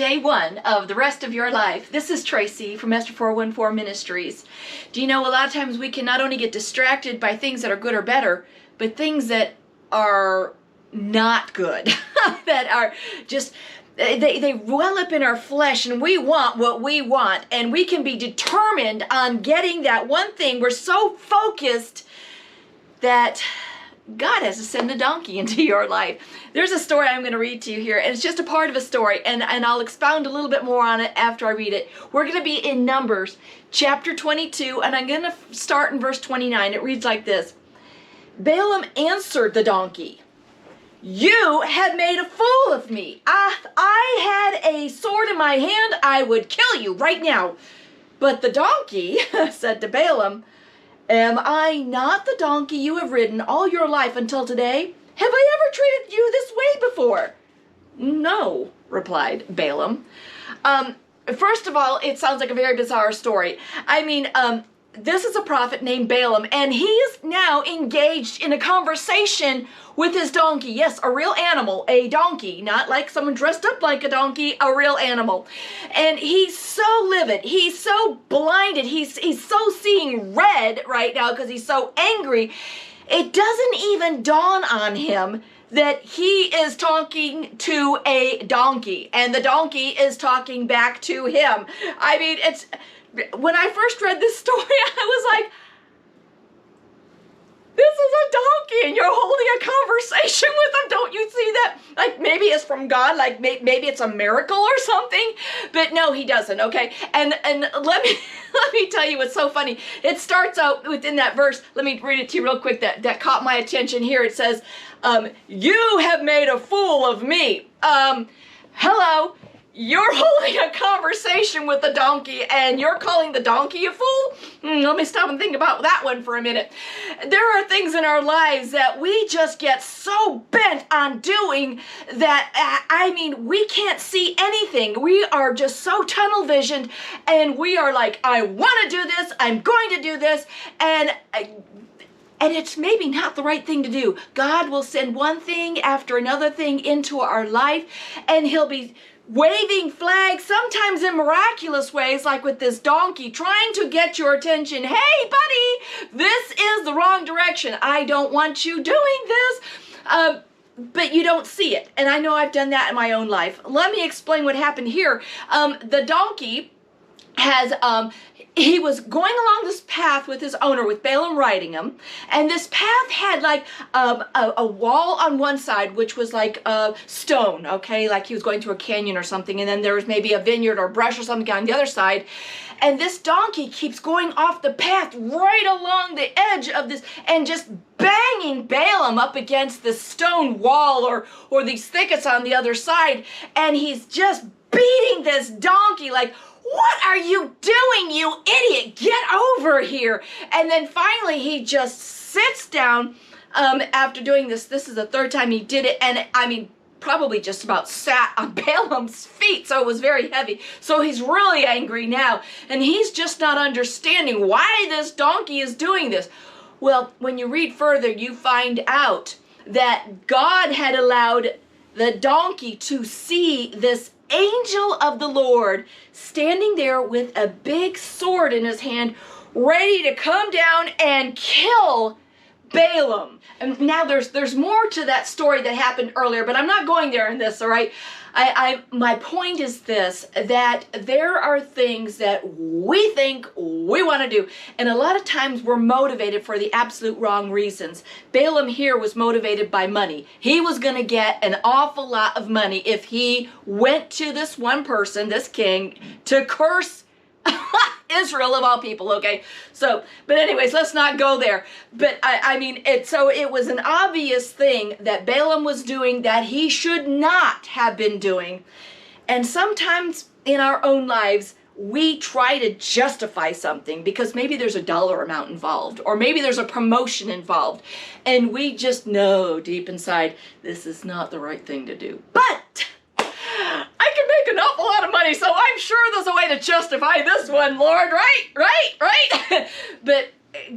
day one of the rest of your life. This is Tracy from Esther 414 Ministries. Do you know, a lot of times we can not only get distracted by things that are good or better, but things that are not good, that are just, they well up in our flesh, and we want what we want, and we can be determined on getting that one thing. We're so focused that God has to send a donkey into your life. There's a story I'm going to read to you here, and it's just a part of a story, and I'll expound a little bit more on it after I read it. We're going to be in Numbers chapter 22, and I'm going to start in verse 29. It reads like this. Balaam answered the donkey, "You have made a fool of me. I had a sword in my hand, I would kill you right now." But the donkey said to Balaam, "Am I not the donkey you have ridden all your life until today? Have I ever treated you this way before?" "No," replied Balaam. First of all, it sounds like a very bizarre story. This is a prophet named Balaam, and he is now engaged in a conversation with his donkey. Yes, a real animal, a donkey, not like someone dressed up like a donkey, a real animal. And he's so livid, he's so blinded, he's so seeing red right now because he's so angry. It doesn't even dawn on him that he is talking to a donkey, and the donkey is talking back to him. When I first read this story, I was like, this is a donkey and you're holding a conversation with him. Don't you see that? Like, maybe it's from God, like maybe it's a miracle or something. But no, he doesn't, okay? And let me tell you what's so funny. It starts out within that verse. Let me read it to you real quick that caught my attention here. It says, "You have made a fool of me." Hello. You're holding a conversation with the donkey and you're calling the donkey a fool? Let me stop and think about that one for a minute. There are things in our lives that we just get so bent on doing that, we can't see anything. We are just so tunnel visioned, and we are like, I want to do this, I'm going to do this, and it's maybe not the right thing to do. God will send one thing after another thing into our life, and he'll be waving flags, sometimes in miraculous ways, like with this donkey, trying to get your attention. Hey, buddy, this is the wrong direction. I don't want you doing this. But you don't see it. And I know I've done that in my own life. Let me explain what happened here. The donkey he was going along this path with his owner, with Balaam riding him, and this path had like a wall on one side, which was like stone, okay, like he was going through a canyon or something, and then there was maybe a vineyard or brush or something on the other side, and this donkey keeps going off the path right along the edge of this and just banging Balaam up against the stone wall or these thickets on the other side, and he's just beating this donkey like, "What are you doing, you idiot? Get over here." And then finally he just sits down after doing this. This is the third time he did it, and probably just about sat on Balaam's feet, so it was very heavy. So he's really angry now, and he's just not understanding why this donkey is doing this. Well, when you read further, you find out that God had allowed the donkey to see this angel of the Lord standing there with a big sword in his hand, ready to come down and kill Balaam. And now there's more to that story that happened earlier, but I'm not going there in this, all right? My point is this, that there are things that we think we want to do, and a lot of times we're motivated for the absolute wrong reasons. Balaam here was motivated by money. He was going to get an awful lot of money if he went to this one person, this king, to curse Israel of all people, okay? So, but anyways, let's not go there. But it was an obvious thing that Balaam was doing that he should not have been doing. And sometimes in our own lives, we try to justify something because maybe there's a dollar amount involved, or maybe there's a promotion involved, and we just know deep inside, this is not the right thing to do. But I can make an awful lot of money, so I'm sure there's a way to justify this one, Lord, right? But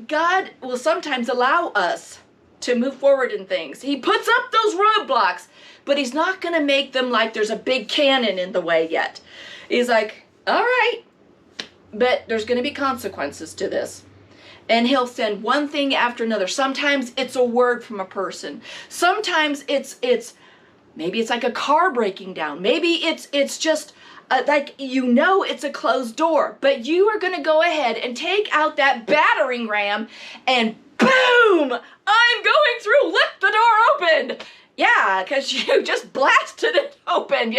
God will sometimes allow us to move forward in things. He puts up those roadblocks. but he's not going to make them like there's a big cannon in the way yet. He's like, all right, but there's going to be consequences to this. And he'll send one thing after another. Sometimes it's a word from a person. Sometimes it's maybe it's like a car breaking down. Maybe it's just like, it's a closed door, but you are going to go ahead and take out that battering ram and boom, I'm going through, lift the door open. Yeah, because you just blasted it open,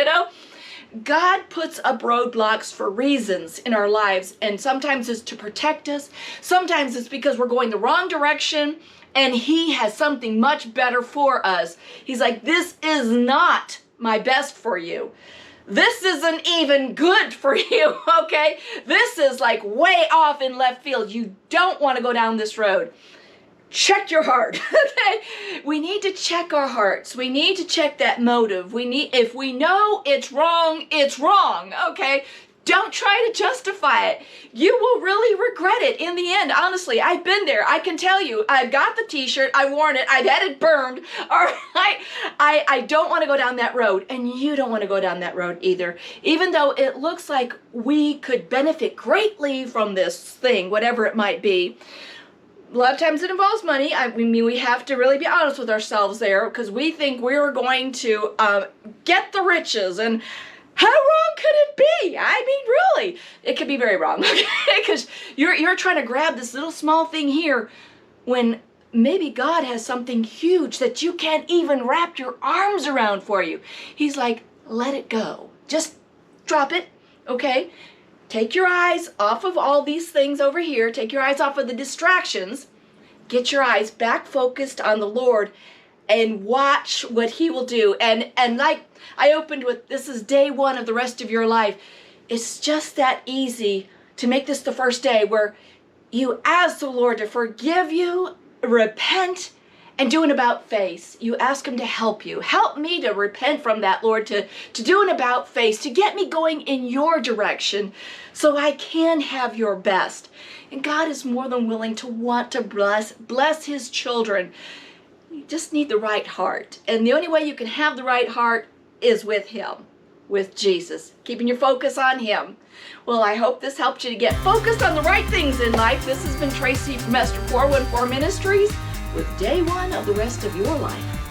God puts up roadblocks for reasons in our lives, and sometimes it's to protect us. Sometimes it's because we're going the wrong direction, and he has something much better for us. He's like, this is not my best for you. This isn't even good for you, okay? This is like way off in left field. You don't want to go down this road. Check your heart, okay? We need to check our hearts. We need to check that motive. If we know it's wrong, okay? Don't try to justify it. You will really regret it in the end. Honestly, I've been there. I can tell you. I've got the t-shirt. I've worn it. I've had it burned. All right? I don't want to go down that road, and you don't want to go down that road either. Even though it looks like we could benefit greatly from this thing, whatever it might be. A lot of times it involves money. I mean, we have to really be honest with ourselves there, because we think we're going to get the riches. And how wrong could it be? I mean, really, it could be very wrong, okay? Because you're trying to grab this little small thing here when maybe God has something huge that you can't even wrap your arms around for you. He's like, let it go. Just drop it, okay? Take your eyes off of all these things over here. Take your eyes off of the distractions. Get your eyes back focused on the Lord and watch what he will do. And like I opened with, this is day one of the rest of your life. It's just that easy to make this the first day where you ask the Lord to forgive you, repent, and do an about face. You ask him to help you. Help me to repent from that, Lord, to do an about face, to get me going in your direction so I can have your best. And God is more than willing to want to bless his children. You just need the right heart. And the only way you can have the right heart is with him, with Jesus, keeping your focus on him. Well, I hope this helped you to get focused on the right things in life. This has been Tracy from Esther 414 Ministries with day one of the rest of your life.